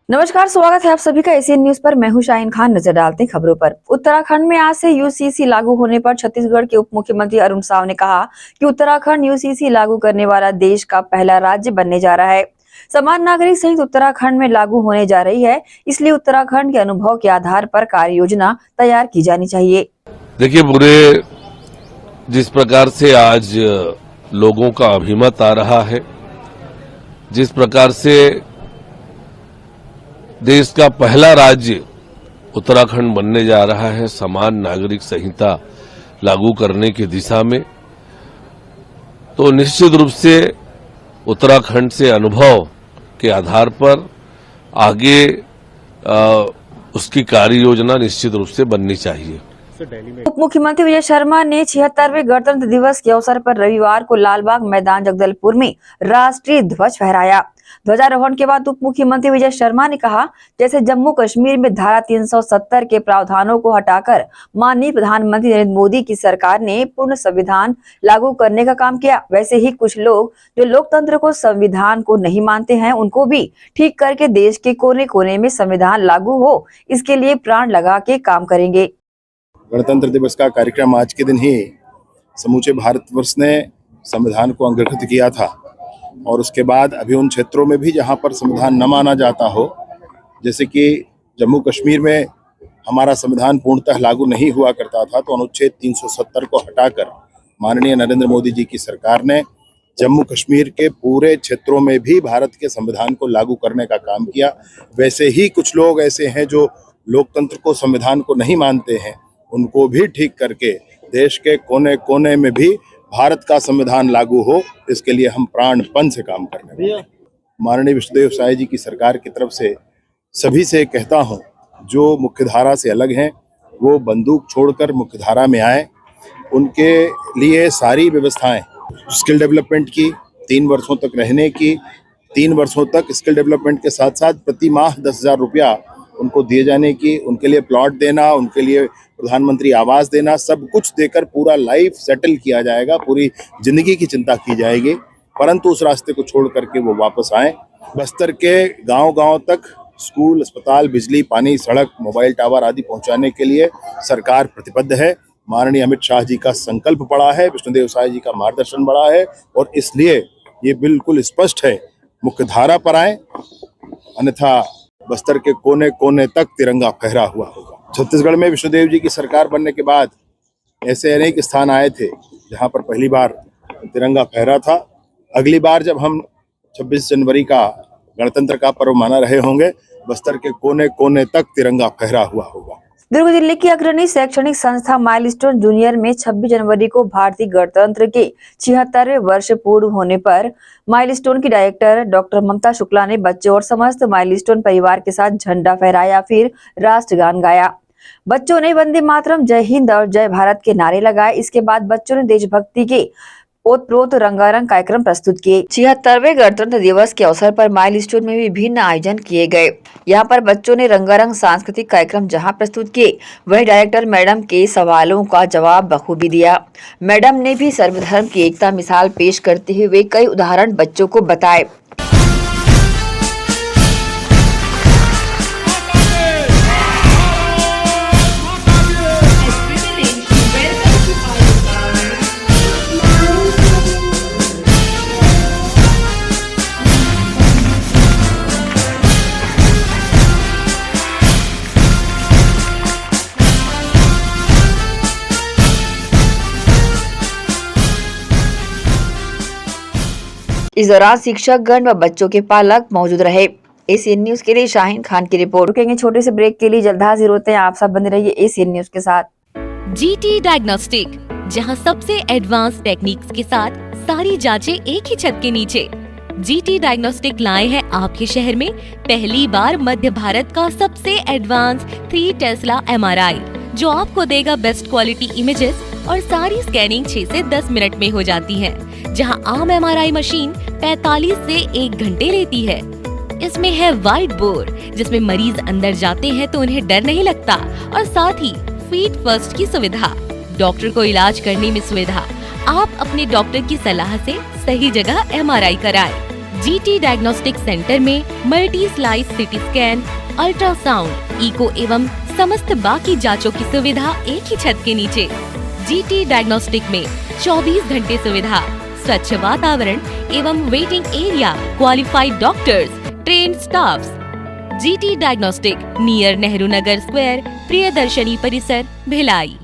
नमस्कार, स्वागत है आप सभी का एशियन न्यूज पर। मैं हूं शाहीन खान। नजर डालते हैं खबरों पर। उत्तराखंड में आज से यूसीसी लागू होने पर छत्तीसगढ़ के उप मुख्यमंत्री अरुण साव ने कहा कि उत्तराखंड यूसीसी लागू करने वाला देश का पहला राज्य बनने जा रहा है। समान नागरिक सहित उत्तराखंड में लागू होने जा रही है, इसलिए उत्तराखंड के अनुभव के आधार पर कार्य योजना तैयार की जानी चाहिए। देखिए, पूरे जिस प्रकार से आज लोगों का अभिमत आ रहा है, जिस प्रकार से देश का पहला राज्य उत्तराखंड बनने जा रहा है समान नागरिक संहिता लागू करने की दिशा में, तो निश्चित रूप से उत्तराखंड से अनुभव के आधार पर आगे उसकी कार्य योजना निश्चित रूप से बननी चाहिए। उप मुख्यमंत्री विजय शर्मा ने 76वें गणतंत्र दिवस के अवसर पर रविवार को लालबाग मैदान जगदलपुर में राष्ट्रीय ध्वज फहराया। ध्वजारोहण के बाद उप मुख्यमंत्री विजय शर्मा ने कहा, जैसे जम्मू कश्मीर में धारा 370 के प्रावधानों को हटाकर माननीय प्रधानमंत्री नरेंद्र मोदी की सरकार ने पूर्ण संविधान लागू करने का काम किया, वैसे ही कुछ लोग जो लोकतंत्र को संविधान को नहीं मानते हैं, उनको भी ठीक करके देश के कोने कोने में संविधान लागू हो, इसके लिए प्राण लगा के काम करेंगे। गणतंत्र दिवस का कार्यक्रम आज के दिन ही समूचे भारतवर्ष ने संविधान को अंगीकृत किया था और उसके बाद अभी उन क्षेत्रों में भी जहां पर संविधान न माना जाता हो, जैसे कि जम्मू कश्मीर में हमारा संविधान पूर्णतः लागू नहीं हुआ करता था, तो अनुच्छेद 370 को हटाकर माननीय नरेंद्र मोदी जी की सरकार ने जम्मू कश्मीर के पूरे क्षेत्रों में भी भारत के संविधान को लागू करने का काम किया। वैसे ही कुछ लोग ऐसे हैं जो लोकतंत्र को, संविधान को नहीं मानते हैं, उनको भी ठीक करके देश के कोने कोने में भी भारत का संविधान लागू हो, इसके लिए हम प्राणपण से काम करने वाले हैं। माननीय विष्णुदेव साय जी की सरकार की तरफ से सभी से कहता हूं, जो मुख्यधारा से अलग हैं वो बंदूक छोड़कर मुख्यधारा में आए। उनके लिए सारी व्यवस्थाएं, स्किल डेवलपमेंट की, 3 वर्षों तक रहने की, 3 वर्षों तक स्किल डेवलपमेंट के साथ साथ प्रति माह 10,000 रुपया उनको दिए जाने की, उनके लिए प्लॉट देना, उनके लिए प्रधानमंत्री आवास देना, सब कुछ देकर पूरा लाइफ सेटल किया जाएगा, पूरी जिंदगी की चिंता की जाएगी। परंतु उस रास्ते को छोड़ करके वो वापस आए। बस्तर के गांव-गांव तक स्कूल, अस्पताल, बिजली, पानी, सड़क, मोबाइल टावर आदि पहुंचाने के लिए सरकार प्रतिबद्ध है। माननीय अमित शाह जी का संकल्प बड़ा है, विष्णुदेव साय जी का मार्गदर्शन बड़ा है और इसलिए ये बिल्कुल स्पष्ट है, मुख्यधारा पर आए, अन्यथा बस्तर के कोने कोने तक तिरंगा फहरा हुआ होगा। छत्तीसगढ़ में विष्णुदेव जी की सरकार बनने के बाद ऐसे अनेक स्थान आए थे जहां पर पहली बार तिरंगा फहरा था। अगली बार जब हम 26 जनवरी का गणतंत्र का पर्व मना रहे होंगे, बस्तर के कोने कोने तक तिरंगा फहरा हुआ होगा। दुर्ग जिले की अग्रणी शैक्षणिक संस्था माइलस्टोन जूनियर में 26 जनवरी को भारतीय गणतंत्र के 76वें वर्ष पूर्ण होने पर माइलस्टोन की डायरेक्टर डॉक्टर ममता शुक्ला ने बच्चों और समस्त माइलस्टोन परिवार के साथ झंडा फहराया, फिर राष्ट्रगान गाया। बच्चों ने वंदे मातरम, जय हिंद और जय भारत के नारे लगाए। इसके बाद बच्चों ने देशभक्ति के ओतप्रोत रंगारंग कार्यक्रम प्रस्तुत किए। 76वें गणतंत्र दिवस के अवसर पर माइलस्टोन में विभिन्न आयोजन किए गए। यहाँ पर बच्चों ने रंगारंग सांस्कृतिक कार्यक्रम जहाँ प्रस्तुत किए, वहीं डायरेक्टर मैडम के सवालों का जवाब बखूबी दिया। मैडम ने भी सर्वधर्म की एकता मिसाल पेश करते हुए कई उदाहरण बच्चों को बताए। इस दौरान शिक्षकगण व बच्चों के पालक मौजूद रहे। एशियन न्यूज के लिए शाहीन खान की रिपोर्ट। रुकेंगे छोटे से ब्रेक के लिए, जल्द हाजिर होते हैं। आप सब बने रहिए एशियन न्यूज के साथ। जीटी डायग्नोस्टिक, जहां सबसे एडवांस टेक्निक्स के साथ सारी जांचें एक ही छत के नीचे। जीटी डायग्नोस्टिक लाए हैं आपके शहर में पहली बार मध्य भारत का सबसे एडवांस 3 टेस्ला MRI, जो आपको देगा बेस्ट क्वालिटी इमेजेस और सारी स्कैनिंग 6 से 10 मिनट में हो जाती है, जहां आम MRI मशीन 45 से 1 घंटे लेती है। इसमें है वाइट बोर, जिसमें मरीज अंदर जाते हैं तो उन्हें डर नहीं लगता, और साथ ही फीट फर्स्ट की सुविधा, डॉक्टर को इलाज करने में सुविधा। आप अपने डॉक्टर की सलाह से सही जगह MRI कराएं। जीटी डायग्नोस्टिक सेंटर में multi slice CT scan, ultrasound, echo एवं समस्त बाकी जांचों की सुविधा एक ही छत के नीचे। जीटी डायग्नोस्टिक में 24 घंटे सुविधा, स्वच्छ वातावरण एवं waiting area, qualified doctors, trained staffs. GT diagnostic near Nehru Nagar square, Priyadarshini परिसर, भिलाई।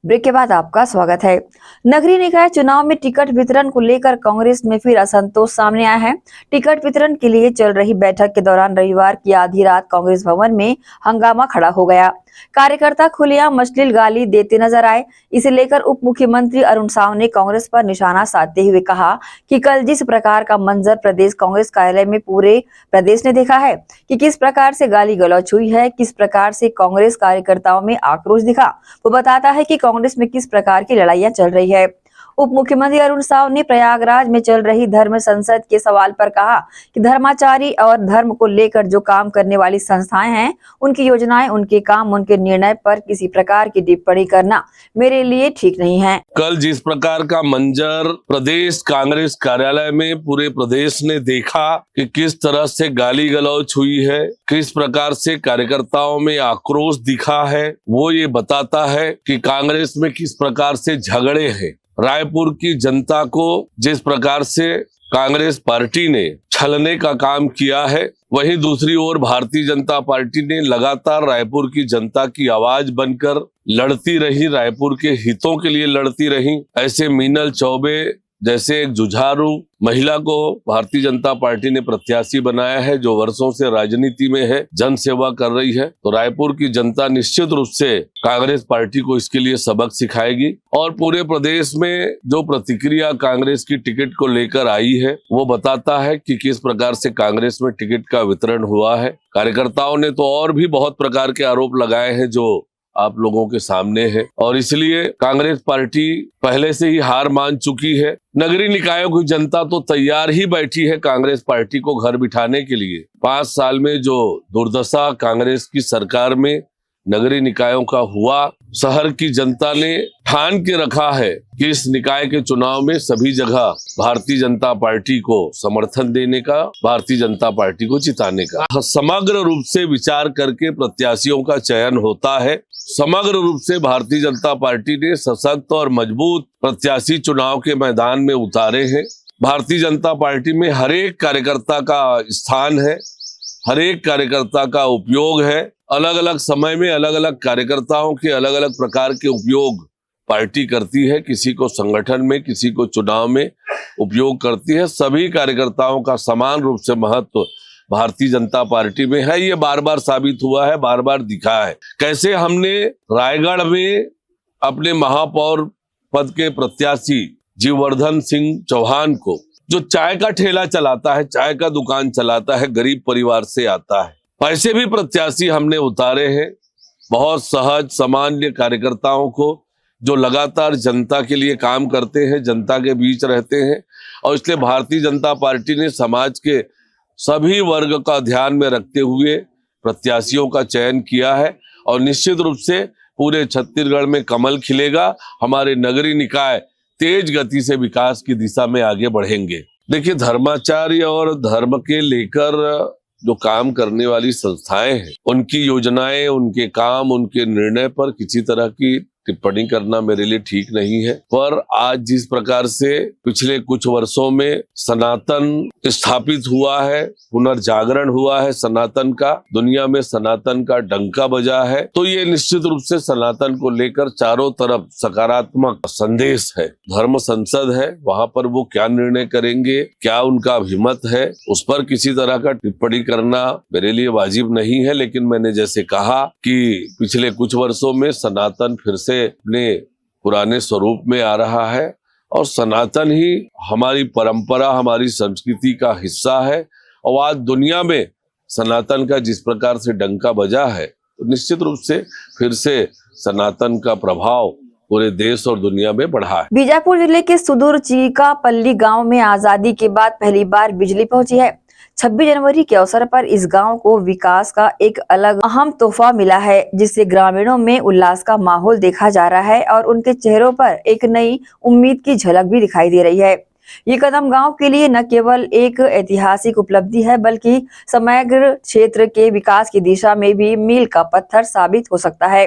ब्रेक के बाद आपका स्वागत है। नगरीय निकाय चुनाव में टिकट वितरण को लेकर कांग्रेस में फिर असंतोष सामने आया है। टिकट वितरण के लिए चल रही बैठक के दौरान रविवार की आधी रात कांग्रेस भवन में हंगामा खड़ा हो गया। कार्यकर्ता खुलेआम अश्लील गाली देते नजर आए। इसे लेकर उप मुख्यमंत्री अरुण साव ने कांग्रेस पर निशाना साधते हुए कहा कि कल जिस प्रकार का मंजर प्रदेश कांग्रेस कार्यालय में पूरे प्रदेश ने देखा है कि किस प्रकार से गाली गलौज हुई है, किस प्रकार से कांग्रेस कार्यकर्ताओं में आक्रोश दिखा, वो बताता है कि कांग्रेस में किस प्रकार की लड़ाइयां चल रही है। उप मुख्यमंत्री अरुण साव ने प्रयागराज में चल रही धर्म संसद के सवाल पर कहा कि धर्माचारी और धर्म को लेकर जो काम करने वाली संस्थाएं हैं, उनकी योजनाएं, उनके काम, उनके निर्णय पर किसी प्रकार की टिप्पणी करना मेरे लिए ठीक नहीं है। कल जिस प्रकार का मंजर प्रदेश कांग्रेस कार्यालय में पूरे प्रदेश ने देखा कि किस तरह से गाली गलौज हुई है, किस प्रकार से कार्यकर्ताओं में आक्रोश दिखा है, वो ये बताता है कि कांग्रेस में किस प्रकार से झगड़े हैं। रायपुर की जनता को जिस प्रकार से कांग्रेस पार्टी ने छलने का काम किया है, वहीं दूसरी ओर भारतीय जनता पार्टी ने लगातार रायपुर की जनता की आवाज बनकर लड़ती रही, रायपुर के हितों के लिए लड़ती रही। ऐसे मीनल चौबे जैसे एक जुझारू महिला को भारतीय जनता पार्टी ने प्रत्याशी बनाया है, जो वर्षों से राजनीति में है, जन सेवा कर रही है। तो रायपुर की जनता निश्चित रूप से कांग्रेस पार्टी को इसके लिए सबक सिखाएगी। और पूरे प्रदेश में जो प्रतिक्रिया कांग्रेस की टिकट को लेकर आई है, वो बताता है कि किस प्रकार से कांग्रेस में टिकट का वितरण हुआ है। कार्यकर्ताओं ने तो और भी बहुत प्रकार के आरोप लगाए हैं जो आप लोगों के सामने है, और इसलिए कांग्रेस पार्टी पहले से ही हार मान चुकी है। नगरीय निकायों की जनता तो तैयार ही बैठी है कांग्रेस पार्टी को घर बिठाने के लिए। 5 साल में जो दुर्दशा कांग्रेस की सरकार में नगरीय निकायों का हुआ, शहर की जनता ने ठान के रखा है कि इस निकाय के चुनाव में सभी जगह भारतीय जनता पार्टी को समर्थन देने का, भारतीय जनता पार्टी को जिताने का। समग्र रूप से विचार करके प्रत्याशियों का चयन होता है। समग्र रूप से भारतीय जनता पार्टी ने सशक्त और मजबूत प्रत्याशी चुनाव के मैदान में उतारे हैं। भारतीय जनता पार्टी में हर एक कार्यकर्ता का स्थान है, हर एक कार्यकर्ता का उपयोग है। अलग अलग समय में अलग अलग कार्यकर्ताओं के अलग अलग प्रकार के उपयोग पार्टी करती है। किसी को संगठन में, किसी को चुनाव में उपयोग करती है। सभी कार्यकर्ताओं का समान रूप से महत्व भारतीय जनता पार्टी में है। ये बार बार साबित हुआ है, बार बार दिखा है। कैसे हमने रायगढ़ में अपने महापौर पद के प्रत्याशी जीववर्धन सिंह चौहान को, जो चाय का ठेला चलाता है, चाय का दुकान चलाता है, गरीब परिवार से आता है, ऐसे भी प्रत्याशी हमने उतारे हैं। बहुत सहज सामान्य कार्यकर्ताओं को जो लगातार जनता के लिए काम करते हैं, जनता के बीच रहते हैं। और इसलिए भारतीय जनता पार्टी ने समाज के सभी वर्ग का ध्यान में रखते हुए प्रत्याशियों का चयन किया है। और निश्चित रूप से पूरे छत्तीसगढ़ में कमल खिलेगा। हमारे नगरीय निकाय तेज गति से विकास की दिशा में आगे बढ़ेंगे। देखिए, धर्माचार्य और धर्म के लेकर जो काम करने वाली संस्थाएं हैं, उनकी योजनाएं, उनके काम, उनके निर्णय पर किसी तरह की टिप्पणी करना मेरे लिए ठीक नहीं है। पर आज जिस प्रकार से पिछले कुछ वर्षों में सनातन स्थापित हुआ है, पुनर्जागरण हुआ है सनातन का, दुनिया में सनातन का डंका बजा है, तो ये निश्चित रूप से सनातन को लेकर चारों तरफ सकारात्मक संदेश है। धर्म संसद है, वहां पर वो क्या निर्णय करेंगे, क्या उनका अभिमत है, उस पर किसी तरह का टिप्पणी करना मेरे लिए वाजिब नहीं है। लेकिन मैंने जैसे कहा कि पिछले कुछ वर्षों में सनातन फिर से अपने पुराने स्वरूप में आ रहा है, और सनातन ही हमारी परंपरा, हमारी संस्कृति का हिस्सा है। और आज दुनिया में सनातन का जिस प्रकार से डंका बजा है, तो निश्चित रूप से फिर से सनातन का प्रभाव पूरे देश और दुनिया में बढ़ा है। बीजापुर जिले के सुदूर चिकापल्ली गांव में आजादी के बाद पहली बार बिजली पहुंची है। 26 जनवरी के अवसर पर इस गांव को विकास का एक अलग अहम तोहफा मिला है, जिससे ग्रामीणों में उल्लास का माहौल देखा जा रहा है और उनके चेहरों पर एक नई उम्मीद की झलक भी दिखाई दे रही है। ये कदम गांव के लिए न केवल एक ऐतिहासिक उपलब्धि है, बल्कि समग्र क्षेत्र के विकास की दिशा में भी मील का पत्थर साबित हो सकता है।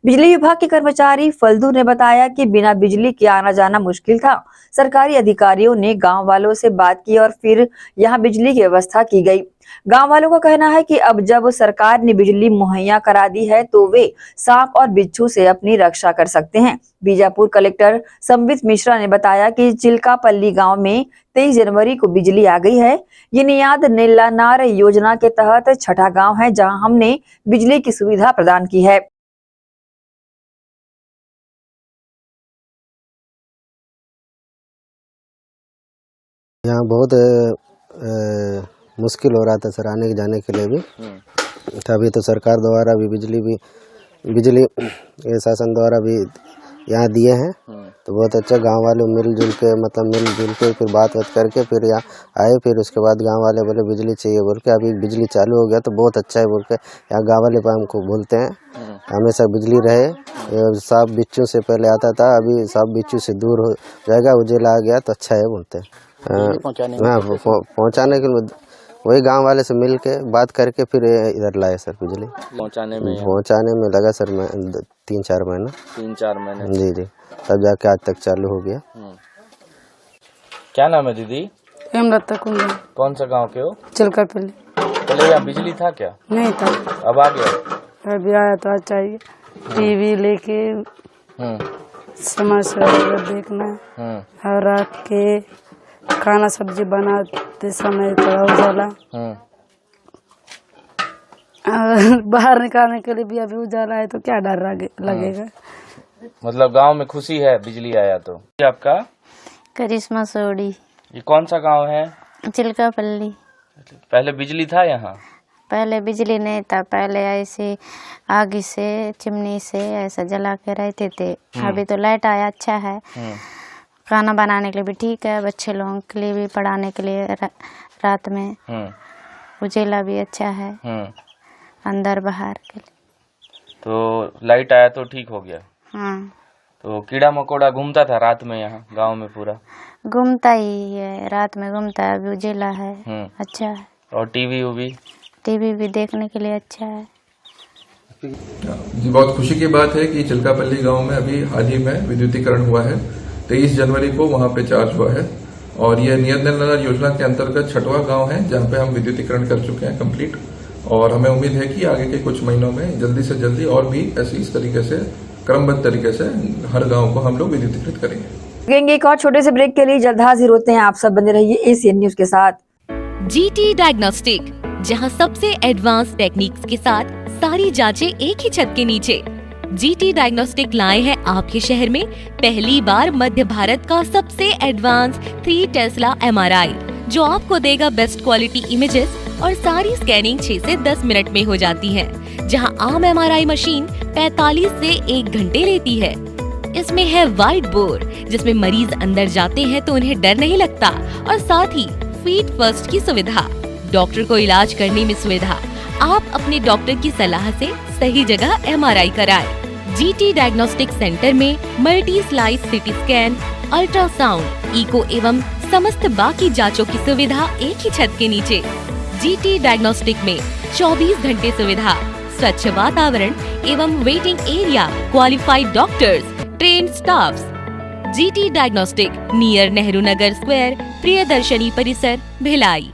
बिजली विभाग के कर्मचारी फल्दू ने बताया कि बिना बिजली के आना जाना मुश्किल था। सरकारी अधिकारियों ने गांव वालों से बात की और फिर यहां बिजली की व्यवस्था की गई। गांव वालों का कहना है कि अब जब सरकार ने बिजली मुहैया करा दी है, तो वे सांप और बिच्छू से अपनी रक्षा कर सकते हैं। बीजापुर कलेक्टर संबित मिश्रा ने बताया कि चिल्कापल्ली गांव में 23 जनवरी को बिजली आ गई है। ये नियाद नीलानार योजना के तहत छठा गाँव है जहाँ हमने बिजली की सुविधा प्रदान की है। यहाँ बहुत मुश्किल हो रहा था सर आने जाने के लिए भी। अभी तो सरकार द्वारा भी बिजली ये शासन द्वारा भी यहाँ दिए हैं, तो बहुत अच्छा। गांव वाले मिलजुल के फिर बात करके फिर यहाँ आए। फिर उसके बाद गांव वाले बोले बिजली चाहिए बोल के, अभी बिजली चालू हो गया तो बहुत अच्छा है बोल के यहाँ गाँव वाले हमको बोलते हैं हमेशा बिजली रहे। सांप बिच्छू से पहले आता था, अभी सांप बिच्छू से दूर हो जाएगा, उजेला आ गया तो अच्छा है बोलते हैं। पहुँचाने के लिए वही गांव वाले से मिल के बात करके फिर इधर लाए सर। बिजली पहुँचाने में लगा सर 3-4 महीना। 3-4 महीने जी, तब जाके आज तक चालू हो गया। क्या नाम है दीदी? हेमलता कुंदन। कौन सा गांव के हो? चिल्कापल्ली। पहले यहाँ बिजली था क्या? नहीं था, अब आ गया? अभी आया तो आज चाहिए। टीवी लेके समाचार वगैरह देखना और रात के खाना सब्जी बनाते समय थोड़ा उजाला और बाहर निकालने के लिए भी अभी उजाला है तो क्या डर लगेगा। मतलब गांव में खुशी है बिजली आया तो। ये आपका करिश्मा सोडी, ये कौन सा गांव है? चिल्कापल्ली। पहले बिजली था यहाँ? पहले बिजली नहीं था, पहले ऐसे आग से चिमनी से ऐसा जला के रहते थे। अभी तो लाइट आया, अच्छा है। खाना बनाने के लिए भी ठीक है, बच्चे लोगों के लिए भी, पढ़ाने के लिए रात में उजेला भी अच्छा है, अंदर बाहर के लिए। तो लाइट आया तो ठीक हो गया। हाँ। तो कीड़ा मकोड़ा घूमता था रात में यहाँ गांव में पूरा? घूमता ही है, रात में घूमता है, अभी उजेला है, अच्छा है। और टीवी भी देखने के लिए अच्छा है। जी, बहुत खुशी की बात है कि चिल्कापल्ली गांव में अभी हाल ही में विद्युतीकरण हुआ है। 23 जनवरी को वहां पे चार्ज हुआ है और यह नियंत्रण नगर योजना के अंतर्गत 6वां गांव है जहां पे हम विद्युतीकरण कर चुके हैं कंप्लीट। और हमें उम्मीद है कि आगे के कुछ महीनों में जल्दी से जल्दी और भी ऐसी इस तरीके से क्रमबद्ध तरीके से हर गांव को हम लोग विद्युतीकृत करेंगे। एक और छोटे से ब्रेक के लिए जल्द हाजिर होते हैं। आप सब बने रहिए एशियन न्यूज के साथ। जीटी डायग्नोस्टिक, जहां सबसे एडवांस टेक्निक्स के साथ सारी जांचें एक ही छत के नीचे। जीटी डायग्नोस्टिक लाए हैं आपके शहर में पहली बार मध्य भारत का सबसे एडवांस 3 टेस्ला MRI, जो आपको देगा बेस्ट क्वालिटी इमेजेस और सारी स्कैनिंग 6 से 10 मिनट में हो जाती है, जहां आम MRI मशीन 45 से 1 घंटे लेती है। इसमें है वाइट बोर्ड, जिसमें मरीज अंदर जाते हैं तो उन्हें डर नहीं लगता, और साथ ही फीट फर्स्ट की सुविधा, डॉक्टर को इलाज करने में सुविधा। आप अपने डॉक्टर की सलाह से सही जगह MRI कराएं। जीटी डायग्नोस्टिक सेंटर में multi slice CT scan, ultrasound, echo एवं समस्त बाकी जांचों की सुविधा एक ही छत के नीचे। जीटी डायग्नोस्टिक में 24 घंटे सुविधा, स्वच्छ वातावरण एवं waiting area, qualified doctors, trained staffs. GT diagnostic, near Nehru Nagar square, Priyadarshini परिसर, भिलाई।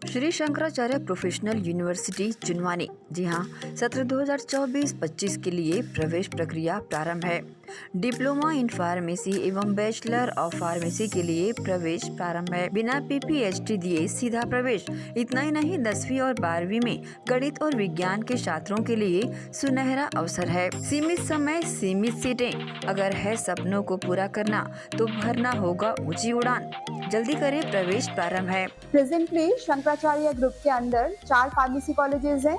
श्री शंकराचार्य प्रोफेशनल यूनिवर्सिटी जुनवानी, जी हाँ, सत्र 2024-25 के लिए प्रवेश प्रक्रिया प्रारंभ है। डिप्लोमा इन फार्मेसी एवं बैचलर ऑफ फार्मेसी के लिए प्रवेश प्रारंभ है। बिना PPHD दिए सीधा प्रवेश। इतना ही नहीं, 10वीं और 12वीं में गणित और विज्ञान के छात्रों के लिए सुनहरा अवसर है। सीमित समय, सीमित सीटें। अगर है सपनों को पूरा करना तो भरना होगा ऊंची उड़ान। जल्दी करें, प्रवेश प्रारंभ है। प्रेजेंटली शंकराचार्य ग्रुप के अंदर 4 फार्मेसी कॉलेजेस हैं।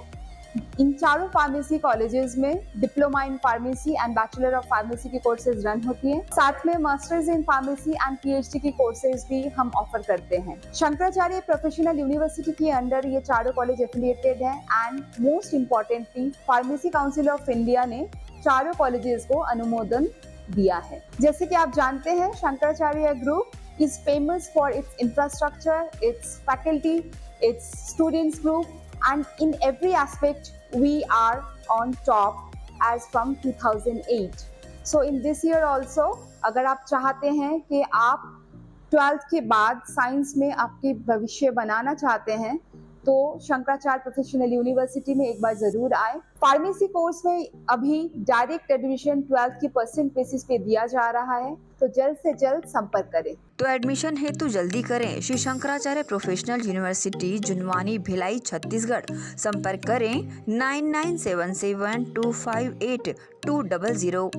इन चारों फार्मेसी कॉलेजेस में diploma in pharmacy and bachelor of pharmacy की कोर्सेज रन होती हैं। साथ में masters in pharmacy and PhD की कोर्सेज भी हम ऑफर करते हैं। शंकराचार्य प्रोफेशनल यूनिवर्सिटी के अंडर ये चारों कॉलेज एफिलिएटेड हैं and most importantly pharmacy council of India ने चारों कॉलेजेस को अनुमोदन दिया है। जैसे कि आप जानते हैं, Shankaracharya group is famous for its infrastructure, its faculty, its students group, and in every aspect we are on top as from 2008. So in this year also, अगर आप चाहते हैं कि आप 12th के बाद साइंस में आपके भविष्य बनाना चाहते हैं तो शंकराचार्य प्रोफेशनल यूनिवर्सिटी में एक बार जरूर आए। फार्मेसी कोर्स में अभी डायरेक्ट एडमिशन 12th की % बेसिस पे दिया जा रहा है, तो जल्द से जल्द संपर्क करें। तो एडमिशन हेतु जल्दी करें। Shri Shankaracharya professional university Junwani, Bhilai, Chhattisgarh. संपर्क करें 9977258200।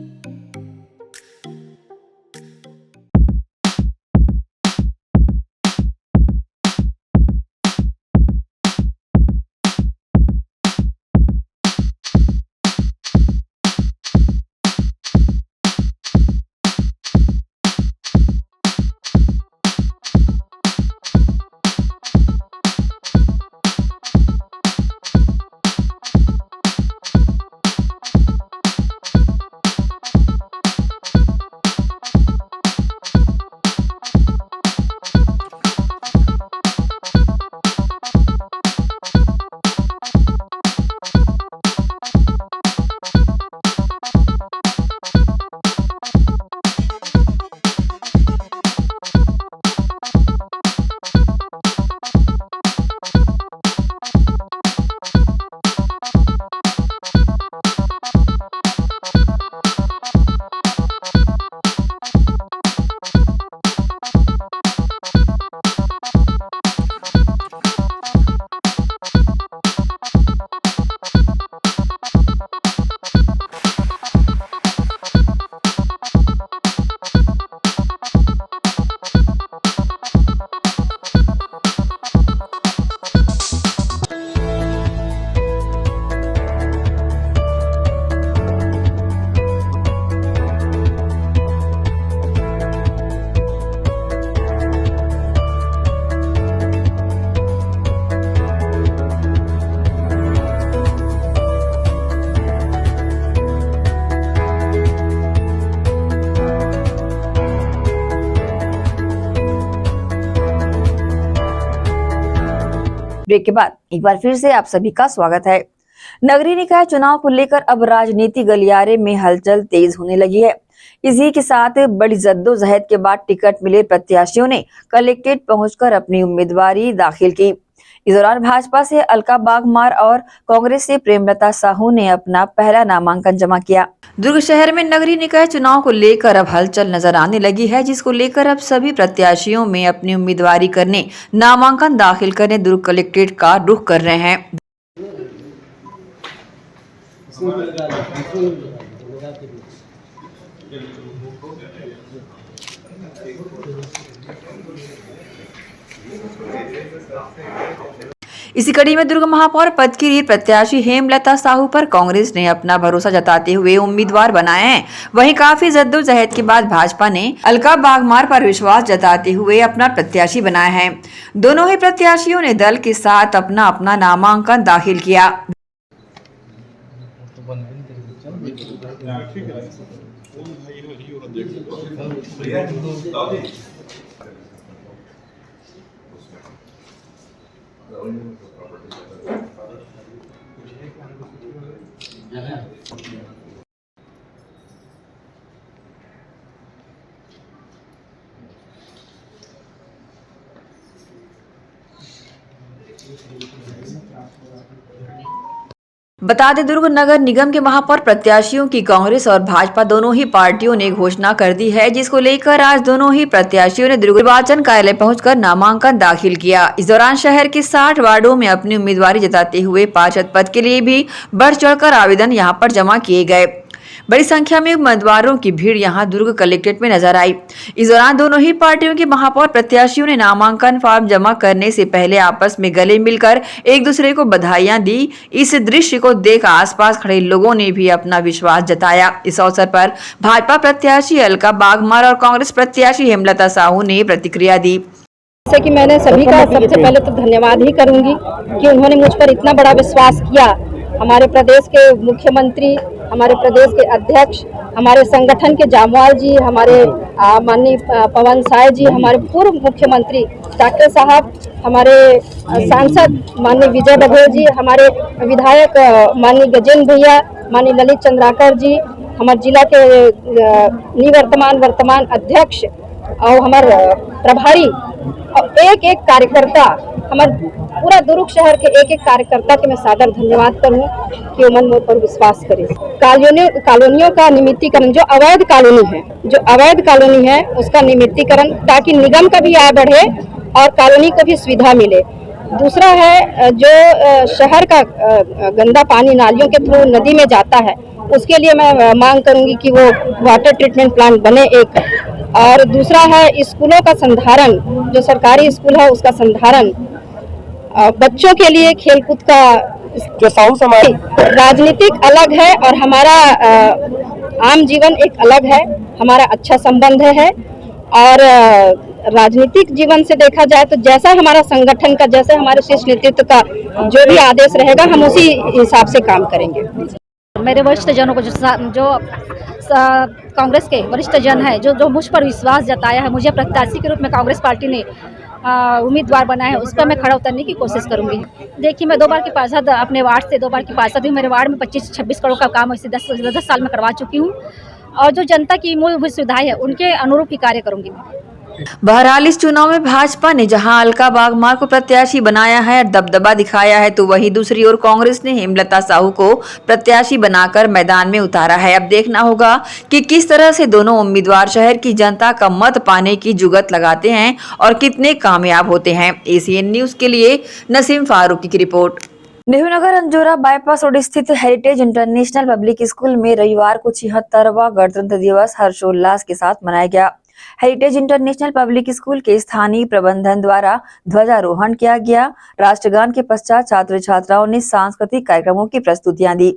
ब्रेक के बाद एक बार फिर से आप सभी का स्वागत है। नगरीय निकाय चुनाव को लेकर अब राजनीति गलियारे में हलचल तेज होने लगी है। इसी के साथ बड़ी जद्दोजहद के बाद टिकट मिले प्रत्याशियों ने कलेक्ट्रेट पहुंचकर अपनी उम्मीदवारी दाखिल की। इस दौरान भाजपा से अलका बागमार और कांग्रेस से प्रेमलता साहू ने अपना पहला नामांकन जमा किया। दुर्ग शहर में नगरीय निकाय चुनाव को लेकर अब हलचल नजर आने लगी है, जिसको लेकर अब सभी प्रत्याशियों में अपनी उम्मीदवारी करने, नामांकन दाखिल करने दुर्ग कलेक्ट्रेट का रुख कर रहे हैं। इसी कड़ी में दुर्ग महापौर पद की रीत प्रत्याशी हेमलता साहू पर कांग्रेस ने अपना भरोसा जताते हुए उम्मीदवार बनाए हैं। वहीं काफी जद्दोजहद के बाद भाजपा ने अलका बागमार पर विश्वास जताते हुए अपना प्रत्याशी बनाया है। दोनों ही प्रत्याशियों ने दल के साथ अपना अपना नामांकन दाखिल किया। बता दें, दुर्ग नगर निगम के महापौर प्रत्याशियों की कांग्रेस और भाजपा दोनों ही पार्टियों ने घोषणा कर दी है, जिसको लेकर आज दोनों ही प्रत्याशियों ने दुर्ग निर्वाचन कार्यालय पहुंचकर नामांकन दाखिल किया। इस दौरान शहर के 60 वार्डों में अपनी उम्मीदवारी जताते हुए पार्षद पद के लिए भी बढ़ चढ़कर आवेदन यहां पर जमा किए गए। बड़ी संख्या में उम्मीदवारों की भीड़ यहां दुर्ग कलेक्ट्रेट में नजर आई। इस दौरान दोनों ही पार्टियों के महापौर प्रत्याशियों ने नामांकन फॉर्म जमा करने से पहले आपस में गले मिलकर एक दूसरे को बधाइयां दी। इस दृश्य को देख आसपास खड़े लोगों ने भी अपना विश्वास जताया। इस अवसर पर भाजपा प्रत्याशी अलका बागमार और कांग्रेस प्रत्याशी हेमलता साहू ने प्रतिक्रिया दी। जैसे कि मैंने सभी का सबसे पहले तो धन्यवाद ही करूंगी कि उन्होंने मुझ पर इतना बड़ा विश्वास किया। हमारे प्रदेश के मुख्यमंत्री, हमारे प्रदेश के अध्यक्ष, हमारे संगठन के जामवाल जी, हमारे माननीय पवन साय जी, हमारे पूर्व मुख्यमंत्री डॉक्टर साहब, हमारे सांसद माननीय विजय बघेल जी, हमारे विधायक माननीय गजेंद्र भैया, माननीय ललित चंद्राकर जी, हमारे जिला के वर्तमान अध्यक्ष और हमारे प्रभारी और एक एक कार्यकर्ता, हमारे पूरा दुर्ग शहर के एक एक कार्यकर्ता के मैं सादर धन्यवाद करूं कि उन्होंने मुझ पर विश्वास करे। कॉलोनियों का नियमितीकरण, जो अवैध कॉलोनी है उसका नियमितीकरण, ताकि निगम का भी आय बढ़े और कॉलोनी को भी सुविधा मिले। दूसरा है जो शहर का गंदा पानी नालियों के थ्रू नदी में जाता है, उसके लिए मैं मांग करूंगी कि वो वाटर ट्रीटमेंट प्लांट बने एक। और दूसरा है स्कूलों का संधारण, जो सरकारी स्कूल है उसका संधारण, बच्चों के लिए खेलकूद का, जो राजनीतिक अलग है और हमारा आम जीवन एक अलग है। हमारा अच्छा संबंध है और राजनीतिक जीवन से देखा जाए तो जैसा हमारा संगठन का, जैसे हमारे शीर्ष नेतृत्व का जो भी आदेश रहेगा हम उसी हिसाब से काम करेंगे। मेरे वरिष्ठ जनों को जो कांग्रेस के वरिष्ठ जन है, जो मुझ पर विश्वास जताया है, मुझे प्रत्याशी के रूप में कांग्रेस पार्टी ने उम्मीदवार बनाया है, उस पर मैं खड़ा उतरने की कोशिश करूंगी। देखिए, मैं 2 बार की पार्षद, अपने वार्ड से 2 बार की पार्षद हूँ। मेरे वार्ड में 25-26 करोड़ का काम इसे 10 साल में करवा चुकी हूँ और जो जनता की मूलभूत सुविधाएं है उनके अनुरूप ही कार्य करूंगी। बहरहाल इस चुनाव में भाजपा ने जहां अलका बागमार को प्रत्याशी बनाया है और दबदबा दिखाया है, तो वहीं दूसरी ओर कांग्रेस ने हेमलता साहू को प्रत्याशी बनाकर मैदान में उतारा है। अब देखना होगा कि किस तरह से दोनों उम्मीदवार शहर की जनता का मत पाने की जुगत लगाते हैं और कितने कामयाब होते हैं। ACN न्यूज के लिए नसीम फारूकी की report. Nehru Nagar Anjora bypass road स्थित हेरिटेज इंटरनेशनल पब्लिक स्कूल में रविवार को 76वां गणतंत्र दिवस हर्षोल्लास के साथ मनाया गया। हेरिटेज इंटरनेशनल पब्लिक स्कूल के स्थानीय प्रबंधन द्वारा ध्वजारोहण किया गया। राष्ट्रगान के पश्चात छात्र छात्राओं ने सांस्कृतिक कार्यक्रमों की प्रस्तुतियां दी।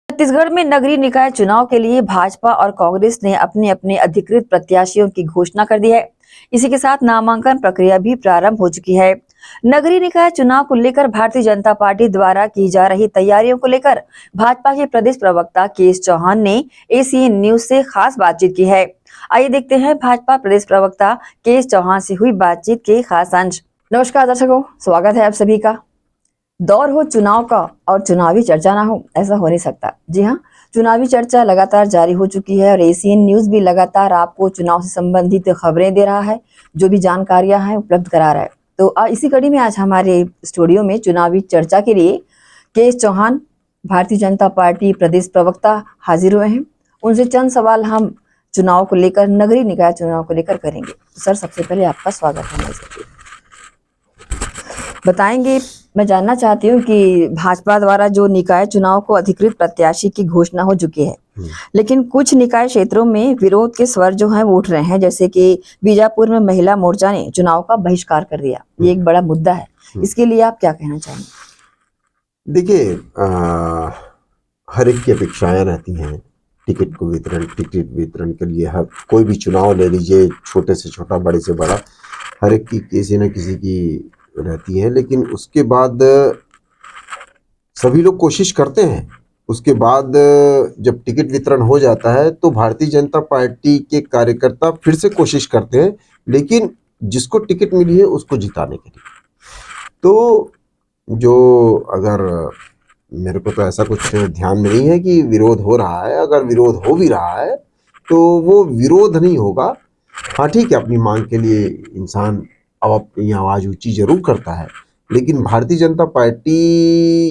छत्तीसगढ़ में नगरीय निकाय चुनाव के लिए भाजपा और कांग्रेस ने अपने अपने अधिकृत प्रत्याशियों की घोषणा कर दी है। इसी के साथ नामांकन प्रक्रिया भी प्रारंभ हो चुकी है। नगरीय निकाय चुनाव को लेकर भारतीय जनता पार्टी द्वारा की जा रही तैयारियों को लेकर भाजपा के प्रदेश प्रवक्ता केएस चौहान ने ACN न्यूज से खास बातचीत की है। आइए देखते हैं भाजपा प्रदेश प्रवक्ता केएस चौहान से हुई बातचीत के खास अंश। नमस्कार दर्शकों, स्वागत है आप सभी का। दौर हो चुनाव का और चुनावी चर्चा ना हो, ऐसा हो नहीं सकता। जी हाँ, चुनावी चर्चा लगातार जारी हो चुकी है और एशियन न्यूज भी लगातार आपको चुनाव से संबंधित खबरें दे रहा है, जो भी जानकारियां हैं उपलब्ध करा रहा है। तो इसी कड़ी में आज हमारे स्टूडियो में चुनावी चर्चा के लिए के चौहान, भारतीय जनता पार्टी प्रदेश प्रवक्ता हाजिर हुए हैं। उनसे चंद सवाल हम चुनाव को लेकर, नगरीय निकाय चुनाव को लेकर करेंगे। तो सर, सबसे पहले आपका स्वागत है हमारे साथ। बताएंगे, मैं जानना चाहती हूँ कि भाजपा द्वारा जो निकाय चुनाव को अधिकृत प्रत्याशी की घोषणा हो चुकी है, लेकिन कुछ निकाय क्षेत्रों में विरोध के स्वर जो हैं वो उठ रहे हैं। जैसे कि बीजापुर में महिला मोर्चा ने चुनाव का बहिष्कार कर दिया। ये एक बड़ा मुद्दा है, इसके लिए आप क्या कहना चाहेंगे? देखिए, हर एक की अपेक्षाएं रहती हैं। टिकट वितरण के लिए हर कोई भी चुनाव ले लीजिए, छोटे से छोटा, बड़े से बड़ा, हर एक की किसी न किसी की रहती है। लेकिन उसके बाद सभी लोग कोशिश करते हैं। उसके बाद जब टिकट वितरण हो जाता है तो भारतीय जनता पार्टी के कार्यकर्ता फिर से कोशिश करते हैं, लेकिन जिसको टिकट मिली है उसको जिताने के लिए। तो जो अगर मेरे को तो ऐसा कुछ ध्यान में नहीं है कि विरोध हो रहा है। अगर विरोध हो भी रहा है तो वो विरोध नहीं होगा। हाँ ठीक है, अपनी मांग के लिए इंसान अब अपनी आवाज़ ऊंची जरूर करता है, लेकिन भारतीय जनता पार्टी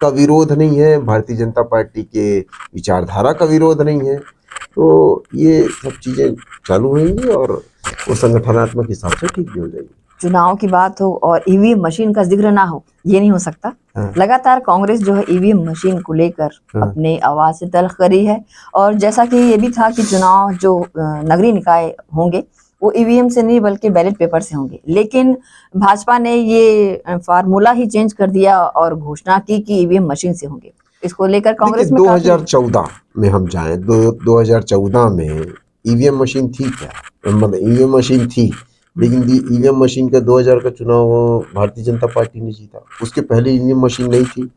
का विरोध नहीं है, भारतीय जनता पार्टी के विचारधारा का विरोध नहीं है। तो ये सब चीज़ें चालू होंगी और वो संगठनात्मक हिसाब से ठीक भी हो जाएगी। चुनाव की बात हो और ईवीएम मशीन का जिक्र ना हो, ये नहीं हो सकता। हाँ। लगातार कांग्रेस जो है ईवीएम मशीन को लेकर अपने आवाज से तल्ख करी है। और जैसा कि ये भी था कि चुनाव जो नगरीय निकाय होंगे वो ईवीएम से नहीं बल्कि बैलेट पेपर से होंगे, लेकिन भाजपा ने ये फार्मूला ही चेंज कर दिया और घोषणा की कि ईवीएम मशीन से होंगे। इसको लेकर कांग्रेस में 2014 में हम जाएं, 2014 में ईवीएम मशीन थी क्या? मतलब ईवीएम मशीन थी, लेकिन ईवीएम मशीन का 2000 का चुनाव भारतीय जनता पार्टी ने जीता। उसके पहले ईवीएम मशीन नहीं थी,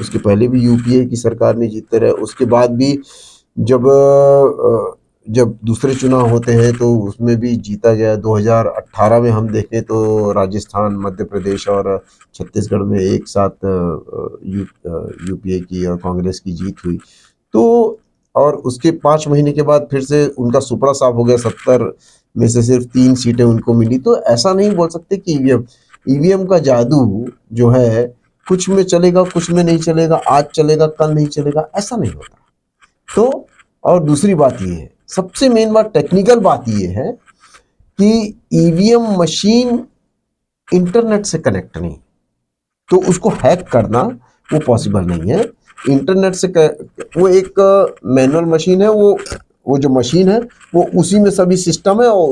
उसके पहले भी यूपीए की सरकार ने जीतते रहे। उसके बाद भी जब दूसरे चुनाव होते हैं तो उसमें भी जीता गया। 2018 में हम देखें तो राजस्थान, मध्य प्रदेश और छत्तीसगढ़ में एक साथ यूपीए की और कांग्रेस की जीत हुई। तो और उसके 5 महीने के बाद फिर से उनका सुपड़ा साफ हो गया, 70 में से सिर्फ 3 सीटें उनको मिली। तो ऐसा नहीं बोल सकते कि ईवीएम का जादू जो है कुछ में चलेगा, कुछ में नहीं चलेगा, आज चलेगा कल नहीं चलेगा, ऐसा नहीं होता। तो और दूसरी बात ये है, सबसे मेन बात, टेक्निकल बात ये है कि ईवीएम मशीन इंटरनेट से कनेक्ट नहीं, तो उसको हैक करना वो पॉसिबल नहीं है। इंटरनेट से वो एक मैनुअल मशीन है, वो जो मशीन है वो उसी में सभी सिस्टम है और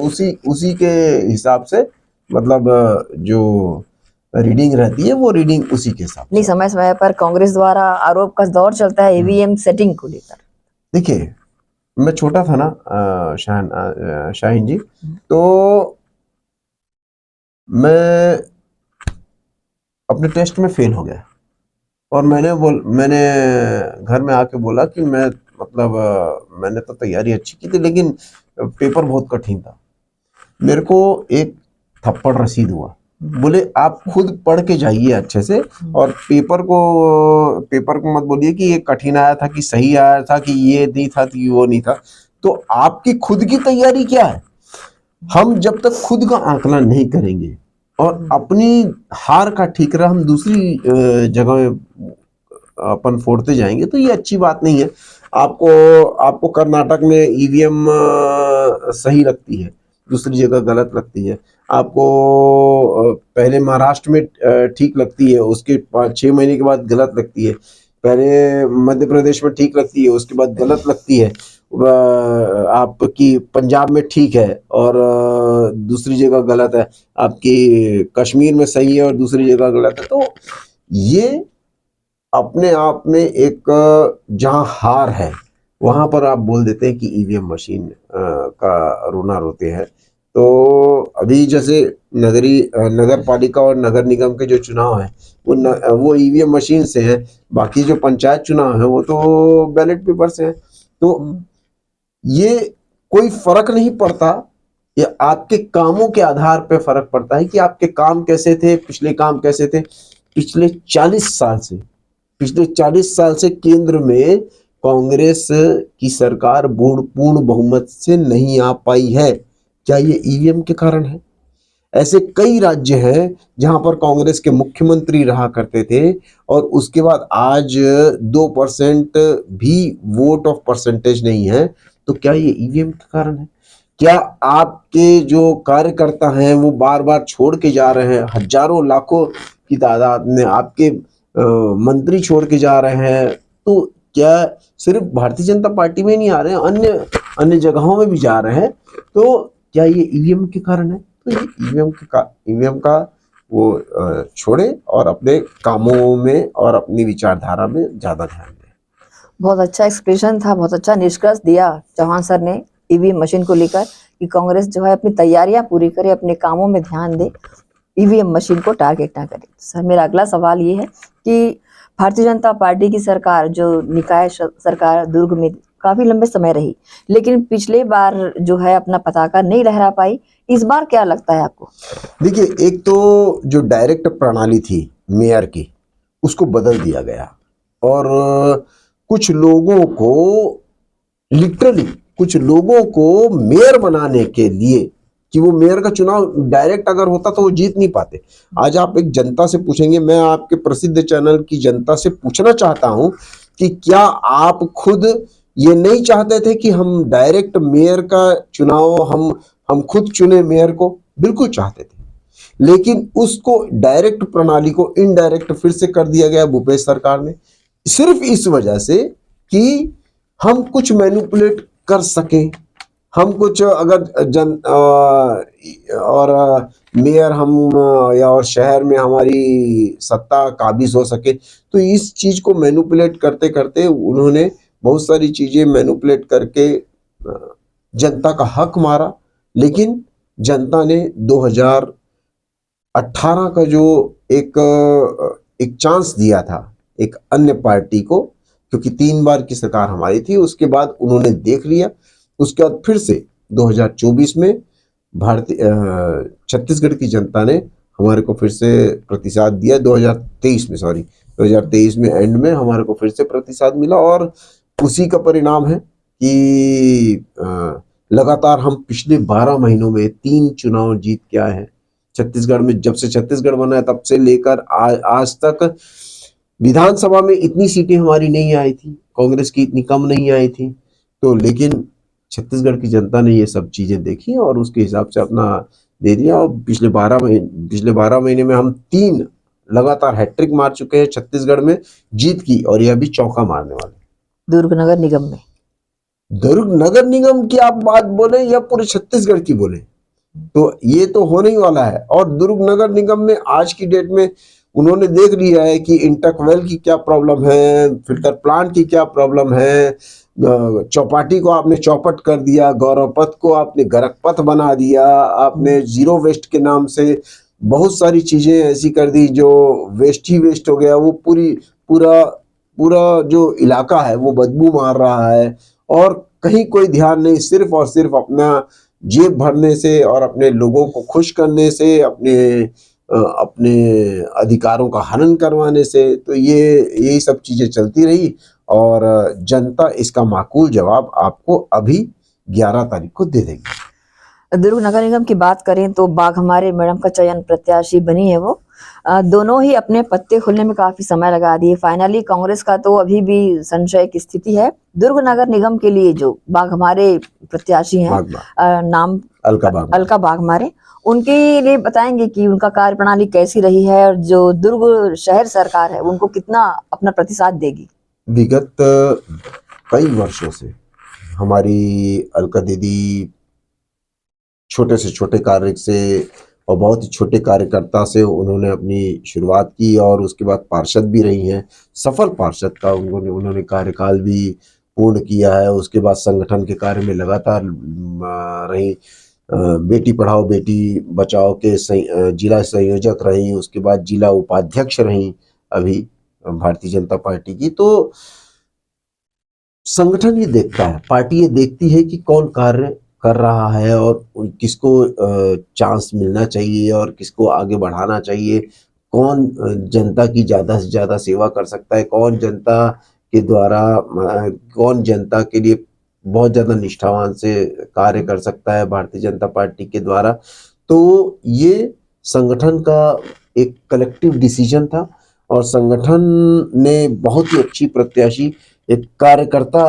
उसी के हिसाब से मतलब जो रीडिंग रहती है वो रीडिंग उसी के हिसाब नहीं। समय समय पर कांग्रेस द्वारा आरोप का दौर चलता है ईवीएम सेटिंग को लेकर। देखिए, मैं छोटा था ना शाहीन जी, तो मैं अपने टेस्ट में फेल हो गया और मैंने घर में आके बोला कि मैंने तो तैयारी अच्छी की थी लेकिन पेपर बहुत कठिन था। मेरे को एक थप्पड़ रसीद हुआ, बोले आप खुद पढ़ के जाइए अच्छे से और पेपर को मत बोलिए कि ये कठिन आया था कि सही आया था कि ये नहीं था कि वो नहीं था। तो आपकी खुद की तैयारी क्या है? हम जब तक खुद का आकलन नहीं करेंगे और अपनी हार का ठीकरा हम दूसरी जगह में अपन फोड़ते जाएंगे तो ये अच्छी बात नहीं है। आपको कर्नाटक में ईवीएम सही लगती है, दूसरी जगह गलत लगती है। आपको पहले महाराष्ट्र में ठीक लगती है, उसके 6 महीने के बाद गलत लगती है। पहले मध्य प्रदेश में ठीक लगती है, उसके बाद गलत लगती है। आपकी पंजाब में ठीक है और दूसरी जगह गलत है। आपकी कश्मीर में सही है और दूसरी जगह गलत है। तो ये अपने आप में एक जहां हार है वहां पर आप बोल देते हैं कि ईवीएम मशीन का रोना रोते हैं। तो अभी जैसे नगर पालिका और नगर निगम के जो चुनाव है वो ईवीएम मशीन से है, बाकी जो पंचायत चुनाव है वो तो बैलेट पेपर से है। तो ये कोई फर्क नहीं पड़ता ये आपके कामों के आधार पे फर्क पड़ता है कि आपके काम कैसे थे, पिछले काम कैसे थे। पिछले 40 साल से केंद्र में कांग्रेस की सरकार पूर्ण बहुमत से नहीं आ पाई है। क्या ये ईवीएम के कारण है? ऐसे कई राज्य हैं जहां पर कांग्रेस के मुख्यमंत्री रहा करते थे और उसके बाद आज 2% भी वोट ऑफ परसेंटेज नहीं है। तो क्या ये ईवीएम के कारण है? क्या आपके जो कार्यकर्ता हैं वो बार बार छोड़ के जा रहे हैं, हजारों लाखों की तादाद में आपके मंत्री छोड़ के जा रहे हैं, तो क्या सिर्फ भारतीय जनता पार्टी में नहीं आ रहे हैं, अन्य जगहों में भी जा रहे हैं, तो क्या ये ईवीएम के कारण है? तो ये ईवीएम का वो छोड़े और अपने कामों में और अपनी विचारधारा में ज्यादा ध्यान दें। बहुत अच्छा एक्सप्रेशन था, बहुत अच्छा निष्कर्ष दिया चौहान सर ने ईवीएम मशीन को लेकर कि कांग्रेस जो है अपनी तैयारियां पूरी करे, अपने कामों में ध्यान दे, ईवीएम मशीन को टारगेट ना करे। सर मेरा अगला सवाल ये है कि भारतीय जनता पार्टी की सरकार, जो निकाय सरकार दुर्ग में काफी लंबे समय रही, लेकिन पिछले बार जो है अपना पताका नहीं लहरा पाई। इस बार क्या लगता है आपको? देखिए, एक तो जो डायरेक्ट प्रणाली थी मेयर की, उसको बदल दिया गया और कुछ लोगों को मेयर बनाने के लिए कि वो मेयर का चुनाव डायरेक्ट अगर होता तो वो जीत नहीं पाते। आज आप एक जनता से पूछेंगे, मैं आपके प्रसिद्ध चैनल की जनता से पूछना चाहता हूं कि क्या आप खुद ये नहीं चाहते थे कि हम डायरेक्ट मेयर का चुनाव हम खुद चुने मेयर को? बिल्कुल चाहते थे, लेकिन उसको डायरेक्ट प्रणाली को इनडायरेक्ट फिर से कर दिया गया भूपेश सरकार ने, सिर्फ इस वजह से कि हम कुछ मैनिपुलेट कर सकें, हम कुछ अगर मेयर हम या और शहर में हमारी सत्ता काबिज हो सके। तो इस चीज को मैनिपुलेट करते करते उन्होंने बहुत सारी चीजें मैनिपुलेट करके जनता का हक मारा। लेकिन जनता ने 2018 का जो एक चांस दिया था एक अन्य पार्टी को, क्योंकि 3 बार की सरकार हमारी थी, उसके बाद उन्होंने देख लिया। उसके बाद फिर से 2024 में छत्तीसगढ़ की जनता ने हमारे को फिर से प्रतिसाद दिया। 2023 में एंड में हमारे को फिर से प्रतिसाद मिला और उसी का परिणाम है कि लगातार हम पिछले 12 महीनों में 3 चुनाव जीत के आए हैं छत्तीसगढ़ में। जब से छत्तीसगढ़ बना है तब से लेकर आज तक विधानसभा में इतनी सीटें हमारी नहीं आई थी, कांग्रेस की इतनी कम नहीं आई थी। तो लेकिन छत्तीसगढ़ की जनता ने ये सब चीजें देखी और उसके हिसाब से अपना दे दिया। और पिछले 12 महीने में हम 3 लगातार हैट्रिक मार चुके हैं छत्तीसगढ़ में जीत की, और यह भी चौका मारने वाले। दुर्ग नगर निगम की आप बात बोले या पूरे छत्तीसगढ़ की बोले, तो ये तो होने ही वाला है। और दुर्ग नगर निगम में आज की डेट में उन्होंने देख लिया है कि इंटकवेल की क्या प्रॉब्लम है, फिल्टर प्लांट की क्या प्रॉब्लम है, चौपाटी को आपने चौपट कर दिया, गौरव पथ को आपने गरकपथ बना दिया, आपने जीरो वेस्ट के नाम से बहुत सारी चीजें ऐसी कर दी जो वेस्ट ही वेस्ट हो गया। वो पूरा जो इलाका है वो बदबू मार रहा है और कहीं कोई ध्यान नहीं, सिर्फ और सिर्फ अपना जेब भरने से और अपने लोगों को खुश करने से, अपने अधिकारों का हनन करवाने से। तो यही सब चीजें चलती रही और जनता इसका माकूल जवाब आपको अभी 11 तारीख को दे देगी। दुर्ग नगर निगम की बात करें तो बाघ हमारे मैडम का चयन प्रत्याशी बनी है। वो दोनों ही अपने पत्ते खुलने में काफी समय लगा दिए। फाइनली कांग्रेस का तो अभी भी संशय की स्थिति है। दुर्ग नगर निगम के लिए जो बाघ हमारे प्रत्याशी हैं, नाम अलका बाघ हमारे, उनके लिए बताएंगे कि उनका कार्य प्रणाली कैसी रही है और जो दुर्ग शहर सरकार है उनको कितना अपना प्रतिसाद देगी। विगत कई वर्षों से हमारी अलका दीदी छोटे से छोटे कार्य से और बहुत ही छोटे कार्यकर्ता से उन्होंने अपनी शुरुआत की और उसके बाद पार्षद भी रही हैं। सफल पार्षद का उन्होंने कार्यकाल भी पूर्ण किया है। उसके बाद संगठन के कार्य में लगातार रही, बेटी पढ़ाओ बेटी बचाओ के जिला संयोजक रही, उसके बाद जिला उपाध्यक्ष रही अभी भारतीय जनता पार्टी की। तो संगठन ये देखता है, पार्टी ये देखती है कि कौन कार्य कर रहा है और किसको चांस मिलना चाहिए और किसको आगे बढ़ाना चाहिए, कौन जनता की ज़्यादा से ज़्यादा सेवा कर सकता है, कौन जनता के द्वारा कौन जनता के लिए बहुत ज़्यादा निष्ठावान से कार्य कर सकता है भारतीय जनता पार्टी के द्वारा। तो ये संगठन का एक कलेक्टिव डिसीजन था और संगठन ने बहुत ही अच्छी प्रत्याशी, एक कार्यकर्ता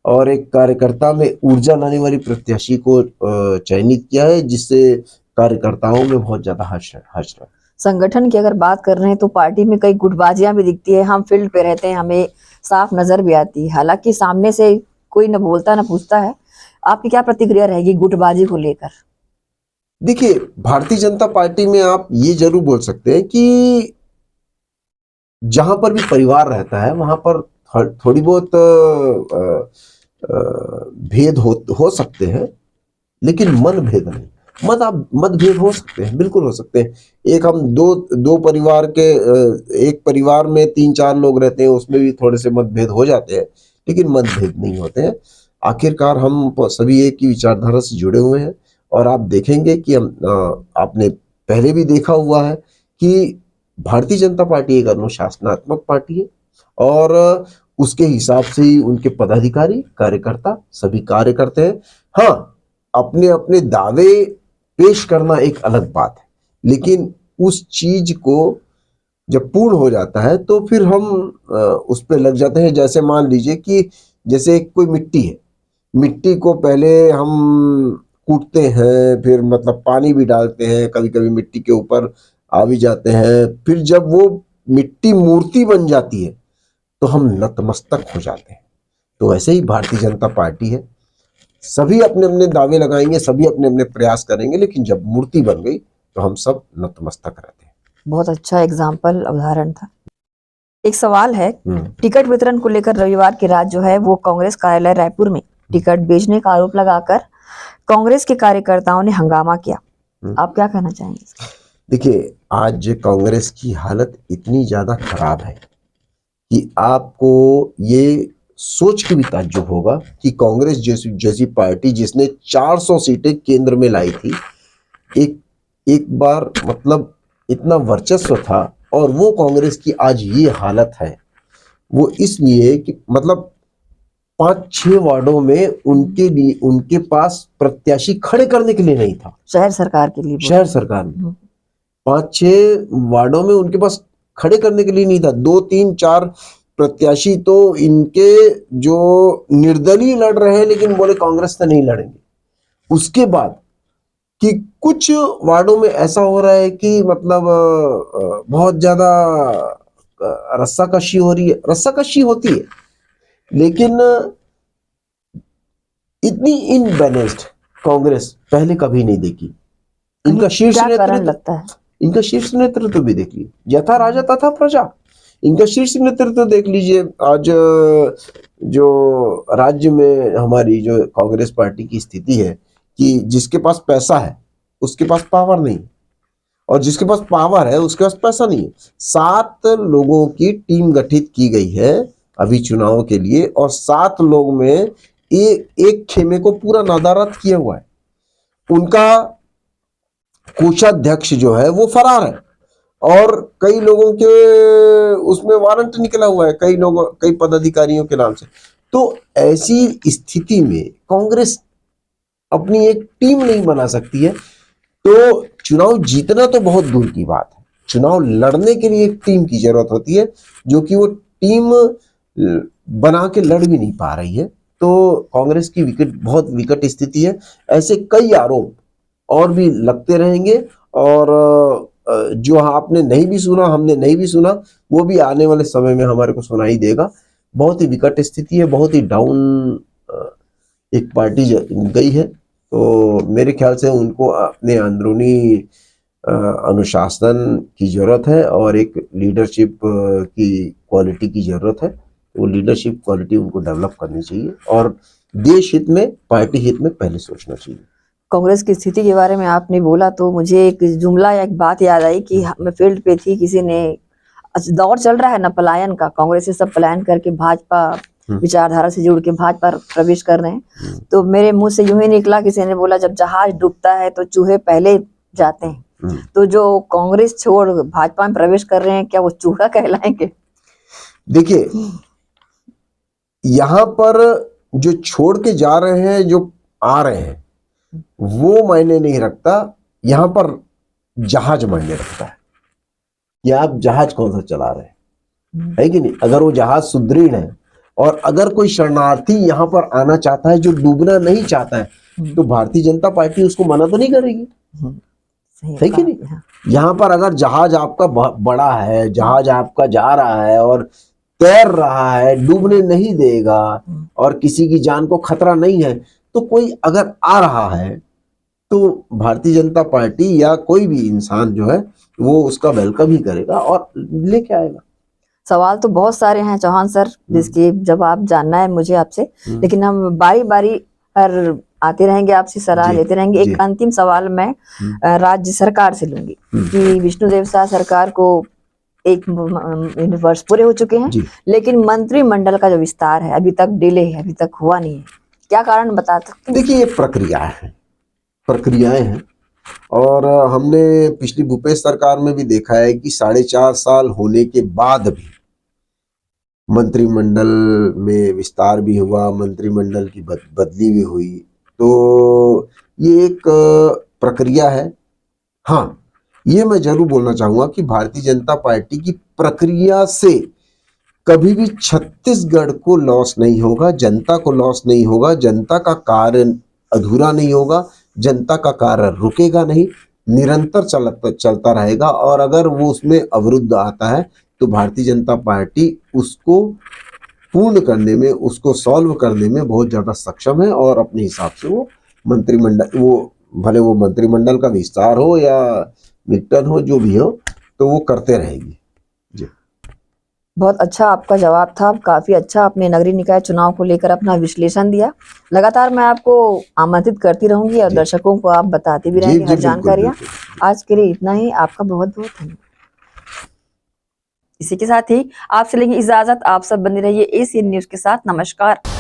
और एक कार्यकर्ता में ऊर्जा लाने वाली प्रत्याशी को चयनित किया है, जिससे कार्यकर्ताओं में बहुत ज्यादा हर्ष है। संगठन की अगर बात कर रहे हैं तो पार्टी में कई गुटबाजियां भी दिखती है। हम फील्ड पे रहते हैं, हमें साफ नजर भी आती है, हालांकि सामने से कोई न बोलता न पूछता है। आपकी क्या प्रतिक्रिया रहेगी गुटबाजी को लेकर? देखिए, भारतीय जनता पार्टी में आप ये जरूर बोल सकते हैं कि जहां पर भी परिवार रहता है वहां पर थोड़ी बहुत भेद हो सकते हैं, लेकिन मतभेद नहीं। मतभेद हो सकते हैं, बिल्कुल हो सकते हैं। एक हम दो परिवार के एक परिवार में 3-4 लोग रहते हैं, उसमें भी थोड़े से मतभेद हो जाते हैं, लेकिन मतभेद नहीं होते हैं। आखिरकार हम सभी एक ही विचारधारा से जुड़े हुए हैं और आप देखेंगे कि आपने पहले भी देखा हुआ है कि भारतीय जनता पार्टी एक अनुशासनात्मक पार्टी है और उसके हिसाब से ही उनके पदाधिकारी कार्यकर्ता सभी कार्य करते हैं। हाँ, अपने अपने दावे पेश करना एक अलग बात है, लेकिन उस चीज को जब पूर्ण हो जाता है तो फिर हम उस पे लग जाते हैं। जैसे मान लीजिए कि जैसे कोई मिट्टी है, मिट्टी को पहले हम कूटते हैं, फिर मतलब पानी भी डालते हैं, कभी कभी मिट्टी के ऊपर आ भी जाते हैं, फिर जब वो मिट्टी मूर्ति बन जाती है तो हम नतमस्तक हो जाते हैं। तो ऐसे ही भारतीय जनता पार्टी है, सभी अपने अपने दावे लगाएंगे, सभी अपने अपने प्रयास करेंगे, लेकिन जब मूर्ति बन गई तो हम सब नतमस्तक रहते हैं। बहुत अच्छा एग्जाम्पल, उदाहरण था। एक सवाल है, टिकट वितरण को लेकर रविवार की रात जो है वो कांग्रेस कार्यालय रायपुर में टिकट बेचने का आरोप लगाकर कांग्रेस के कार्यकर्ताओं ने हंगामा किया। आप क्या कहना चाहेंगे? देखिए, आज कांग्रेस की हालत इतनी ज्यादा खराब है कि आपको ये सोच के भी ताज्जुब होगा कि कांग्रेस जैसी पार्टी जिसने 400 सीटें केंद्र में लाई थी, एक बार मतलब इतना वर्चस्व था, और वो कांग्रेस की आज ये हालत है। वो इसलिए कि मतलब 5-6 वार्डों में उनके पास प्रत्याशी खड़े करने के लिए नहीं था। शहर सरकार के लिए, शहर सरकार में 5-6 वार्डों में उनके पास खड़े करने के लिए नहीं था। 2-3-4 प्रत्याशी तो इनके जो निर्दलीय लड़ रहे हैं, लेकिन बोले कांग्रेस से नहीं लड़ेंगे। उसके बाद कि कुछ वार्डों में ऐसा हो रहा है कि मतलब बहुत ज्यादा रस्साकशी हो रही है। रस्साकशी होती है, लेकिन इतनी इनबैलेंस्ड कांग्रेस पहले कभी नहीं देखी। इनका शीर्ष नेतृत्व भी देख लीजिए, यथा राजा तथा प्रजा। इनका शीर्ष नेतृत्व देख लीजिए। आज जो राज्य में हमारी जो कांग्रेस पार्टी की स्थिति है कि जिसके पास पैसा है उसके पास पावर नहीं, और जिसके पास पावर है उसके पास पैसा नहीं है। 7 लोगों की टीम गठित की गई है अभी चुनाव के लिए, और 7 लोग में एक खेमे को पूरा नदारद किया हुआ है। उनका कोषाध्यक्ष जो है वो फरार है, और कई लोगों के उसमें वारंट निकला हुआ है, कई पदाधिकारियों के नाम से। तो ऐसी स्थिति में कांग्रेस अपनी एक टीम नहीं बना सकती है। तो चुनाव जीतना तो बहुत दूर की बात है, चुनाव लड़ने के लिए एक टीम की जरूरत होती है, जो कि वो टीम बना के लड़ भी नहीं पा रही है। तो कांग्रेस की बहुत विकट स्थिति है। ऐसे कई आरोप और भी लगते रहेंगे, और जो आपने नहीं भी सुना, हमने नहीं भी सुना, वो भी आने वाले समय में हमारे को सुनाई देगा। बहुत ही विकट स्थिति है, बहुत ही डाउन एक पार्टी गई है। तो मेरे ख्याल से उनको अपने अंदरूनी अनुशासन की जरूरत है और एक लीडरशिप की क्वालिटी की जरूरत है। वो लीडरशिप क्वालिटी उनको डेवलप करनी चाहिए, और देश हित में, पार्टी हित में पहले सोचना चाहिए। कांग्रेस की स्थिति के बारे में आपने बोला तो मुझे एक जुमला या एक बात याद आई कि मैं फील्ड पे थी, किसी ने दौर चल रहा है ना पलायन का, कांग्रेस से सब पलायन करके भाजपा विचारधारा से जुड़ के भाजपा प्रवेश कर रहे हैं। तो मेरे मुंह से यूं ही निकला, किसी ने बोला जब जहाज डूबता है तो चूहे पहले जाते हैं। तो जो कांग्रेस छोड़ भाजपा में प्रवेश कर रहे हैं, क्या वो चूहा कहलाएंगे? देखिए, यहाँ पर जो छोड़ के जा रहे हैं, जो आ रहे हैं, वो मायने नहीं रखता। यहाँ पर जहाज मायने रखता है कि आप जहाज कौन सा चला रहे हैं, है कि नहीं। अगर वो जहाज सुदृढ़ है और अगर कोई शरणार्थी यहाँ पर आना चाहता है जो डूबना नहीं चाहता है, तो भारतीय जनता पार्टी उसको मना तो नहीं करेगी, है कि नहीं। यहाँ पर अगर जहाज आपका बड़ा है, जहाज आपका जा रहा है और तैर रहा है, डूबने नहीं देगा और किसी की जान को खतरा नहीं है, तो कोई अगर आ रहा है तो भारतीय जनता पार्टी या कोई भी इंसान जो है वो उसका वेलकम ही करेगा और लेके आएगा। सवाल तो बहुत सारे हैं चौहान सर, जिसके जवाब जानना है मुझे आपसे, लेकिन हम बारी बारी हर आते रहेंगे, आपसे सलाह लेते रहेंगे। एक अंतिम सवाल मैं राज्य सरकार से लूंगी कि विष्णुदेव साय सरकार को 1 वर्ष पूरे हो चुके हैं, लेकिन मंत्रिमंडल का जो विस्तार है अभी तक डिले है, अभी तक हुआ नहीं है, क्या कारण बता सकते हैं? देखिए, ये प्रक्रियाएं हैं और हमने पिछली भूपेश सरकार में भी देखा है कि 4.5 साल होने के बाद भी मंत्रिमंडल में विस्तार भी हुआ, मंत्रिमंडल की बदली भी हुई। तो ये एक प्रक्रिया है। हाँ, ये मैं जरूर बोलना चाहूंगा कि भारतीय जनता पार्टी की प्रक्रिया से कभी भी छत्तीसगढ़ को लॉस नहीं होगा, जनता को लॉस नहीं होगा, जनता का कार्य अधूरा नहीं होगा, जनता का कार्य रुकेगा नहीं, निरंतर चलता रहेगा। और अगर वो उसमें अवरुद्ध आता है तो भारतीय जनता पार्टी उसको पूर्ण करने में, उसको सॉल्व करने में बहुत ज्यादा सक्षम है और अपने हिसाब से वो मंत्रिमंडल, वो भले वो मंत्रिमंडल का विस्तार हो या विघटन हो, जो भी हो, तो वो करते रहेगी। जी, बहुत अच्छा आपका जवाब था, काफी अच्छा आपने नगरीय निकाय चुनाव को लेकर अपना विश्लेषण दिया। लगातार मैं आपको आमंत्रित करती रहूंगी और दर्शकों को आप बताते भी रहेंगे हर जानकारियां। आज के लिए इतना ही, आपका बहुत बहुत धन्यवाद। इसी के साथ ही आपसे लेंगे इजाजत, आप सब बने रहिए एसीएन न्यूज के साथ। नमस्कार।